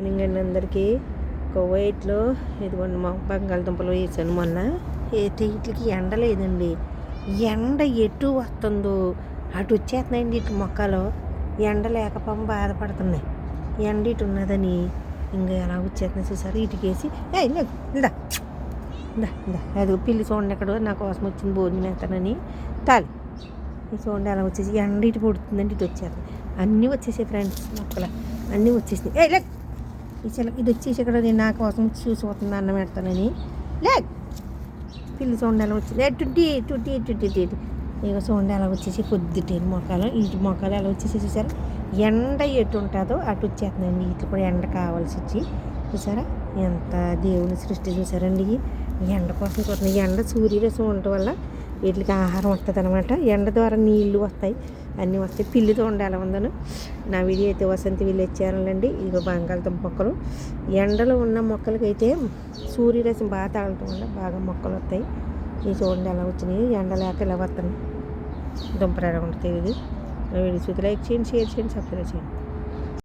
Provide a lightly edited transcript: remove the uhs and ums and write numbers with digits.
Morning అండి అందరికీ. కువైట్లో ఇదిగోండి మా బంగాళదుంపలు వేసాను మొన్న. అయితే వీటికి ఎండ లేదండి. ఎండ ఎటు వస్తుందో అటు వచ్చేస్తున్నాయండి. ఇటు మొక్కలు ఎండ లేకపోవడం బాధపడుతున్నాయి. ఎండ ఇటు ఉన్నదని ఇంకా ఎలా వచ్చేస్తున్నాయి చూసారు. ఇటుకేసి ఇందా ఇందా ఇందా అది పిల్లి చూడండి ఎక్కడో నా కోసం వచ్చింది భోజనం వేస్తానని తాలి చూడండి అలా వచ్చేసి ఎండ ఇటు పుడుతుందండి. ఇటు వచ్చేస్తాయి అన్నీ వచ్చేసాయి ఫ్రెండ్స్. మొక్కలు అన్నీ వచ్చేసినాయి. ఇది వచ్చేసి ఇక్కడ నేను నా కోసం చూసిపోతుంది అన్నం పెడతానని పిల్లి చూడండి ఎలా వచ్చింది. టుట్టి ఇక చూడండి అలా వచ్చేసి పొద్దుటేను మొక్కలు ఇటు మొక్కలు ఎలా వచ్చేసి చూసారా. ఎండ ఎటు ఉంటుందో అటు వచ్చేస్తుందండి. ఇటు కూడా ఎండ కావాల్సి వచ్చి చూసారా ఎంత దేవుని సృష్టి చూసారండి. ఎండ కోసం చూడండి. ఎండ సూర్యరశ్మి ఉండటం వల్ల వీటికి ఆహారం వస్తుంది అనమాట. ఎండ ద్వారా నీళ్లు వస్తాయి, అన్నీ వస్తాయి. పిల్లి చూడండి ఎలా ఉందను. నా వీడియో అయితే వసంతి విలేజ్ ఛానల్ అండి. ఇక బంగాళదుంప మొక్కలు ఎండలో ఉన్న మొక్కలకైతే సూర్యరశ్మి బాగా తాగటం వల్ల బాగా మొక్కలు వస్తాయి. ఇవి చూడండి ఎలా వచ్చినాయి. ఎండ లేక ఇలా వస్తున్నాయి. దుంపలు ఎలా ఉంటుంది. ఇది వీడియో చూసి లైక్ చేయండి, షేర్ చేయండి, సబ్స్క్రైబ్ చేయండి.